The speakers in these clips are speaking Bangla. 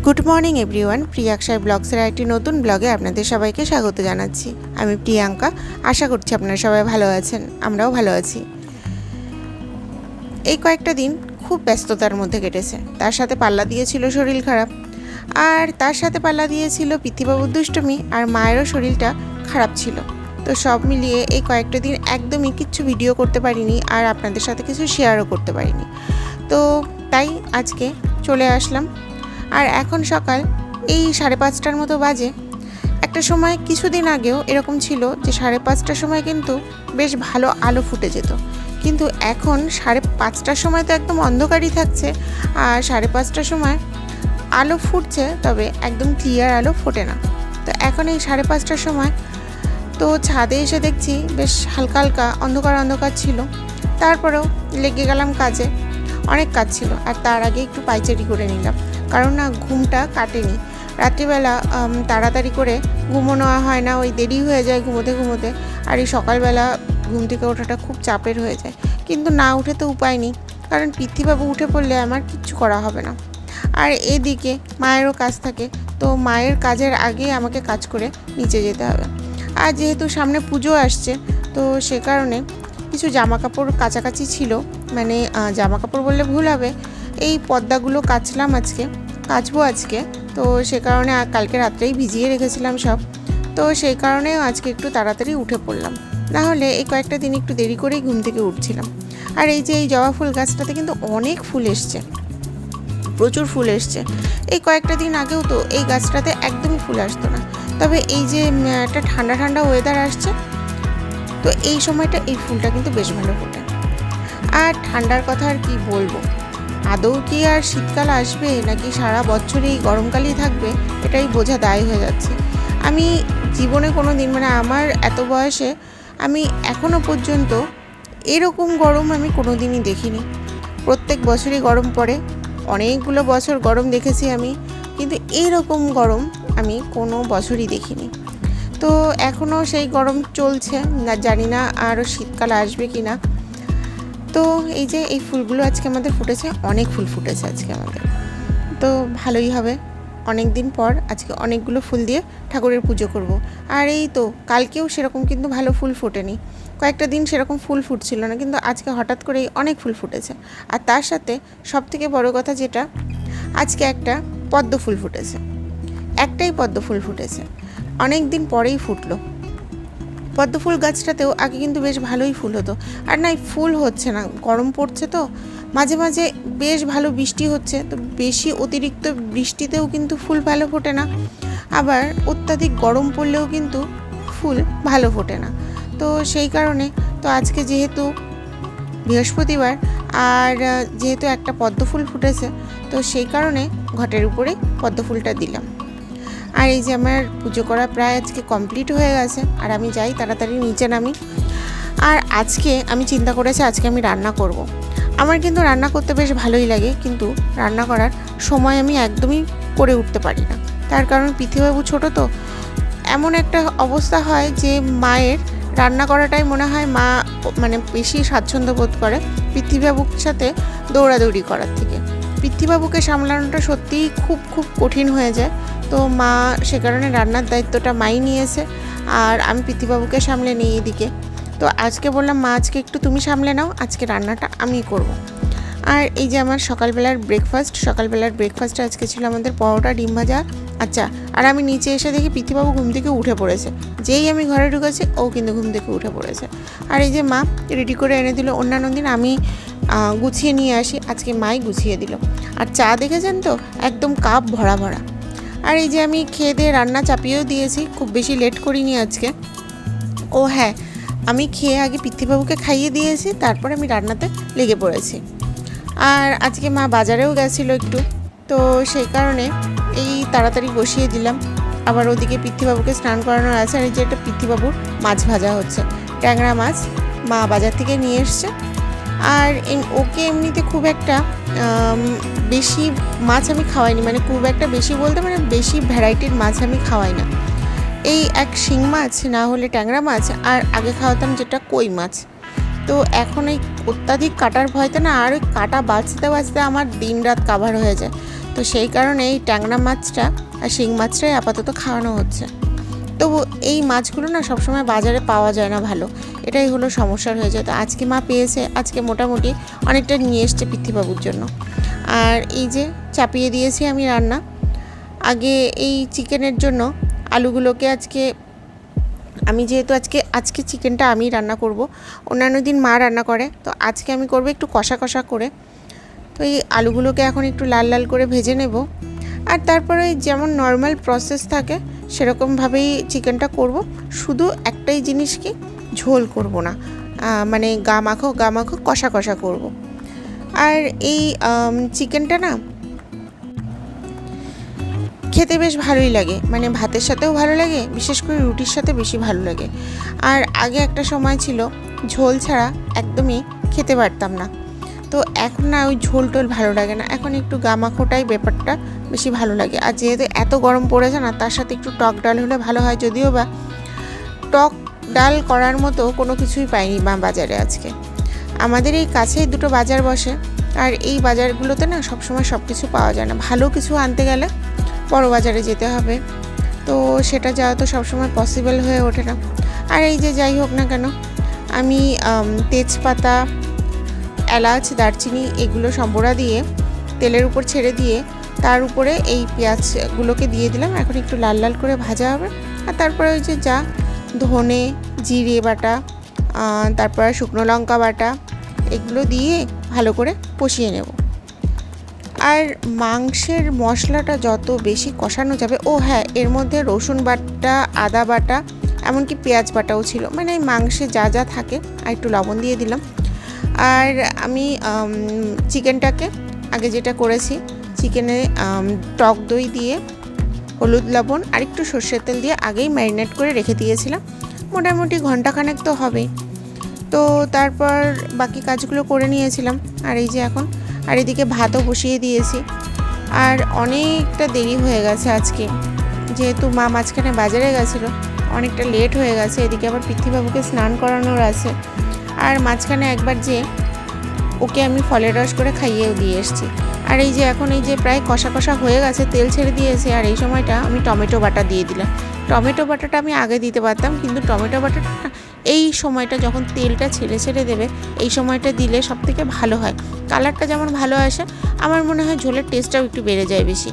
গুড মর্নিং এভরিওয়ান, প্রিয়াঙ্কার ব্লগসের একটি নতুন ব্লগে আপনাদের সবাইকে স্বাগত জানাচ্ছি। আমি প্রিয়াঙ্কা, আশা করছি আপনারা সবাই ভালো আছেন, আমরাও ভালো আছি। এই কয়েকটা দিন খুব ব্যস্ততার মধ্যে কেটেছে। তার সাথে পাল্লা দিয়েছিল শরীর খারাপ, আর তার সাথে পাল্লা দিয়েছিল পিতৃবাবুর দুষ্টুমি, আর মায়েরও শরীরটা খারাপ ছিল। তো সব মিলিয়ে এই কয়েকটা দিন একদমই কিচ্ছু ভিডিও করতে পারিনি, আর আপনাদের সাথে কিছু শেয়ারও করতে পারিনি। তো তাই আজকে চলে আসলাম। আর এখন সকাল এই 5:30টার মতো বাজে। একটা সময় কিছুদিন আগেও এরকম ছিল যে 5:30টার সময় কিন্তু বেশ ভালো আলো ফুটে যেত, কিন্তু এখন 5:30টার সময় তো একদম অন্ধকারই থাকছে, আর 5:30টার সময় আলো ফুটছে, তবে একদম ক্লিয়ার আলো ফোটে না। তো এখন এই 5:30টার সময় তো ছাদে এসে দেখছি বেশ হালকা হালকা অন্ধকার অন্ধকার ছিল। তারপরেও লেগে গেলাম কাজে, অনেক কাজ ছিল। আর তার আগে একটু পায়চারি করে নিলাম, কারণ না ঘুমটা কাটেনি। রাত্রিবেলা তাড়াতাড়ি করে ঘুমোনো হয় না, ওই দেরি হয়ে যায় ঘুমোতে ঘুমোতে। আর এই সকালবেলা ঘুম থেকে ওঠাটা খুব চাপের হয়ে যায়, কিন্তু না উঠে তো উপায় নেই, কারণ পিতৃবাবু উঠে পড়লে আমার কিচ্ছু করা হবে না। আর এদিকে মায়েরও কাজ থাকে, তো মায়ের কাজের আগে আমাকে কাজ করে নিচে যেতে হবে। আর যেহেতু সামনে পুজো আসছে, তো সে কারণে কিছু জামা কাপড় কাছাকাছি ছিল, মানে জামা কাপড় বললে ভুল হবে, এই পর্দাগুলো কাচবো আজকে। তো সে কারণে কালকে রাত্রেই ভিজিয়ে রেখেছিলাম সব, তো সেই কারণে আজকে একটু তাড়াতাড়ি উঠে পড়লাম। নাহলে এই কয়েকটা দিন একটু দেরি করেই ঘুম থেকে উঠছিলাম। আর এই যে এই জবা ফুল গাছটাতে কিন্তু অনেক ফুল এসছে, প্রচুর ফুল এসছে। এই কয়েকটা দিন আগেও তো এই গাছটাতে একদমই ফুল আসতো না, তবে এই যে একটা ঠান্ডা ঠান্ডা ওয়েদার আসছে, তো এই সময়টা এই ফুলটা কিন্তু বেশ ভালো ফোটে। আর ঠান্ডার কথা আর কি বলবো, আদৌ কি আর শীতকাল আসবে নাকি সারা বছরই গরমকালই থাকবে, এটাই বোঝা দায় হয়ে যাচ্ছে। আমি জীবনে কোনো দিন, মানে আমার এত বয়সে আমি এখনও পর্যন্ত এরকম গরম আমি কোনো দিনই দেখিনি। প্রত্যেক বছরই গরম পড়ে, অনেকগুলো বছর গরম দেখেছি আমি, কিন্তু এইরকম গরম আমি কোনো বছরই দেখিনি। তো এখনও সেই গরম চলছে, না জানি না আরও শীতকাল আসবে কি না। তো এই যে এই ফুলগুলো আজকে আমাদের ফুটেছে, অনেক ফুল ফুটেছে আজকে আমাদের, তো ভালোই হবে। অনেক দিন পর আজকে অনেকগুলো ফুল দিয়ে ঠাকুরের পুজো করব। আর এই তো কালকেও সেরকম কিন্তু ভালো ফুল ফোটেনি, কয়েকটা দিন সেরকম ফুল ফুটছিল না, কিন্তু আজকে হঠাৎ করেই অনেক ফুল ফুটেছে। আর তার সাথে সবথেকে বড় কথা যেটা, আজকে একটা পদ্ম ফুল ফুটেছে, একটাই পদ্ম ফুল ফুটেছে, অনেক দিন পরেই ফুটলো। পদ্ম ফুল গাছটাতেও আগে কিন্তু বেশ ভালোই ফুল হতো, আর না ফুল হচ্ছে না, গরম পড়ছে তো, মাঝে মাঝে বেশ ভালো বৃষ্টি হচ্ছে, তো বেশি অতিরিক্ত বৃষ্টিতেও কিন্তু ফুল ভালো ফোটে না, আবার অত্যাধিক গরম পড়লেও কিন্তু ফুল ভালো ফোটে না। তো সেই কারণে তো আজকে যেহেতু বৃহস্পতিবার, আর যেহেতু একটা পদ্ম ফুল ফুটেছে, তো সেই কারণে ঘটের উপরে পদ্ম ফুলটা দিলাম। আর এই যে আমার পুজো করা প্রায় আজকে কমপ্লিট হয়ে গেছে, আর আমি যাই তাড়াতাড়ি নিচে নামি। আর আজকে আমি চিন্তা করেছি আজকে আমি রান্না করব। আমার কিন্তু রান্না করতে বেশ ভালোই লাগে, কিন্তু রান্না করার সময় আমি একদমই করে উঠতে পারি না। তার কারণ পিতৃবাবু ছোট, তো এমন একটা অবস্থা হয় যে মায়ের রান্না করাটাই মনে হয় মা মানে বেশি স্বাচ্ছন্দ্য বোধ করে পিতৃবাবুর সাথে দৌড়াদৌড়ি করার থেকে। পিতৃবাবুকে সামলানোটা সত্যিই খুব খুব কঠিন হয়ে যায়, তো মা সে কারণে রান্নার দায়িত্বটা মাই নিয়েছে, আর আমি পিতৃবাবুকে সামলে নিই এদিকে। তো আজকে বললাম মা আজকে একটু তুমি সামলে নাও, আজকে রান্নাটা আমি করব। আর এই যে আমার সকালবেলার ব্রেকফাস্টে আজকে ছিল আমাদের পরোটা, ডিম ভাজা, আচ্ছা। আর আমি নিচে এসে দেখি পিতৃবাবু ঘুম থেকে উঠে পড়েছে, যেই আমি ঘরে ঢুকেছি ও কিন্তু ঘুম থেকে উঠে পড়েছে। আর এই যে মা রেডি করে এনে দিল, অন্যান্য দিন আমি গুছিয়ে নিয়ে আসি, আজকে মাই গুছিয়ে দিল। আর চা দেখেছেন তো, একদম কাপ ভরা ভরা। আর এই যে আমি খেয়ে দিয়ে রান্না চাপিয়েও দিয়েছি, খুব বেশি লেট করিনি আজকে। ও হ্যাঁ, আমি খেয়ে আগে পিতৃবাবুকে খাইয়ে দিয়েছি, তারপর আমি রান্নাতে লেগে পড়েছি। আর আজকে মা বাজারেও গেছিলো একটু, তো সেই কারণে এই তাড়াতাড়ি বসিয়ে দিলাম। আবার ওদিকে পিতৃবাবুকে স্নান করানোর আছে। আর এই যে একটা পিতৃবাবুর মাছ ভাজা হচ্ছে, ট্যাংরা মাছ মা বাজার থেকে নিয়ে এসছে। আর ওকে এমনিতে খুব একটা বেশি মাছ আমি খাওয়াইনি, মানে খুব একটা বেশি বলতে মানে বেশি ভ্যারাইটির মাছ আমি খাওয়াই না। এই এক শিং মাছ, না হলে ট্যাংরা মাছ, আর আগে খাওয়াতাম যেটা কই মাছ, তো এখন এই অত্যাধিক কাটার ভয়তে না আর ওই কাটা বাঁচতে বাঁচতে আমার দিন রাত কাভার হয়ে যায়। তো সেই কারণে এই ট্যাংরা মাছটা আর শিং মাছটাই আপাতত খাওয়ানো হচ্ছে। তবু এই মাছগুলো না সবসময় বাজারে পাওয়া যায় না ভালো, এটাই হলো সমস্যার হয়ে যায়। তো আজকে মা পেয়েছে, আজকে মোটামুটি অনেকটা নিয়ে এসছে পৃথ্বীবাবুর জন্য। আর এই যে চাপিয়ে দিয়েছি আমি রান্না। আগে এই চিকেনের জন্য আলুগুলোকে আমি যেহেতু আজকে চিকেনটা আমি রান্না করব, অন্যান্য দিন মা রান্না করে, তো আজকে আমি করব একটু কষা কষা করে। তো এই আলুগুলোকে এখন একটু লাল লাল করে ভেজে নেব। আর তারপরে যেমন নর্মাল প্রসেস থাকে সেরকমভাবেই চিকেনটা করব। শুধু একটাই জিনিস কি, ঝোল করব না, মানে গা মাখো কষা কষা করব। আর এই চিকেনটা না খেতে বেশ ভালোই লাগে, মানে ভাতের সাথেও ভালো লাগে, বিশেষ করে রুটির সাথে বেশি ভালো লাগে। আর আগে একটা সময় ছিল ঝোল ছাড়া একদমই খেতে পারতাম না, তো এখন না ওই ঝোল টোল ভালো লাগে না, এখন একটু গামাখোটাই ব্যাপারটা বেশি ভালো লাগে। আর যেহেতু এত গরম পড়েছে না, তার সাথে একটু টক ডাল হলে ভালো হয়, যদিও বা টক ডাল করার মতো কোনো কিছুই পাইনি মা বাজারে আজকে। আমাদের এই কাছেই দুটো বাজার বসে, আর এই বাজারগুলোতে না সবসময় সব কিছু পাওয়া যায় না, ভালো কিছু আনতে গেলে বড় বাজারে যেতে হবে, তো সেটা যাওয়া তো সবসময় পসিবল হয়ে ওঠে না। আর এই যে যাই হোক না কেন, আমি তেজপাতা, এলাচ, দারচিনি এগুলো সম্বরা দিয়ে তেলের উপর ছেড়ে দিয়ে তার উপরে এই পেঁয়াজগুলোকে দিয়ে দিলাম। এখন একটু লাল লাল করে ভাজা হবে। আর তারপরে ওই যে যা ধনে জিরে বাটা, তারপরে শুকনো লঙ্কা বাটা, এগুলো দিয়ে ভালো করে কষিয়ে নেব। আর মাংসের মশলাটা যত বেশি কষানো যাবে, ও হ্যাঁ, এর মধ্যে রসুন বাটা, আদা বাটা, এমনকি পেঁয়াজ বাটাও ছিল, মানে মাংসে যা যা থাকে। আর একটু লবণ দিয়ে দিলাম। আর আমি চিকেনটাকে আগে যেটা করেছি, চিকেনে টক দই দিয়ে হলুদ লবণ আর একটু সর্ষের তেল দিয়ে আগেই ম্যারিনেট করে রেখে দিয়েছিলাম, মোটামুটি ঘন্টাখানেক তো হবেই। তো তারপর বাকি কাজগুলো করে নিয়েছিলাম। আর এই যে এখন, আর এদিকে ভাতও বসিয়ে দিয়েছি। আর অনেকটা দেরি হয়ে গেছে আজকে, যেহেতু মা মাঝখানে বাজারে গেছিলো, অনেকটা লেট হয়ে গেছে। এদিকে আবার পৃথ্বীবাবুকে স্নান করানোর আছে। আর মাঝখানে একবার যে ওকে আমি ফলের রস করে খাইয়েও দিয়ে এসেছি। আর এই যে এখন এই যে প্রায় কষা কষা হয়ে গেছে, তেল ছেড়ে দিয়েছে। আর এই সময়টা আমি টমেটো বাটা দিয়ে দিলাম। টমেটো বাটাটা আমি আগে দিতে পারতাম, কিন্তু টমেটো বাটাটা এই সময়টা যখন তেলটা ছেড়ে দেবে, এই সময়টা দিলে সবথেকে ভালো হয়। কালারটা যেমন ভালো আসে, আমার মনে হয় ঝোলের টেস্টটাও একটু বেড়ে যায় বেশি।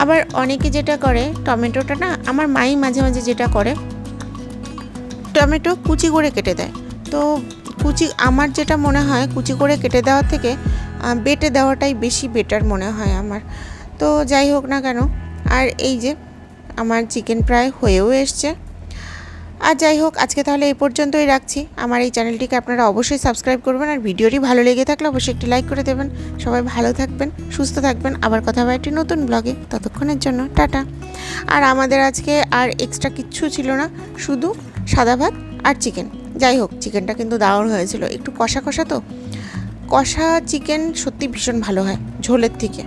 আবার অনেকে যেটা করে, টমেটোটা না, আমার মাই মাঝে মাঝে যেটা করে, টমেটো কুচি করে কেটে দেয়। তো আমার যেটা মনে হয়, কুচি করে কেটে দেওয়ার থেকে বেটে দেওয়াটাই বেশি বেটার মনে হয় আমার। তো যাই হোক না কেন, আর এই যে আমার চিকেন প্রায় হয়েও এসছে। আর যাই হোক, আজকে তাহলে এই পর্যন্তই রাখছি। আমার এই চ্যানেলটিকে আপনারা অবশ্যই সাবস্ক্রাইব করবেন, আর ভিডিওটি ভালো লেগে থাকলে অবশ্যই একটি লাইক করে দেবেন। সবাই ভালো থাকবেন, সুস্থ থাকবেন। আবার কথা হবে একটি নতুন ব্লগে, ততক্ষণের জন্য টাটা। আর আমাদের আজকে আর এক্সট্রা কিচ্ছু ছিল না, শুধু সাদা ভাত আর চিকেন। যাই হোক, চিকেনটা কিন্তু দারুণ হয়েছিল, একটু কষা কষা, তো কষা চিকেন সত্যি ভীষণ ভালো হয় ঝোলের থেকে।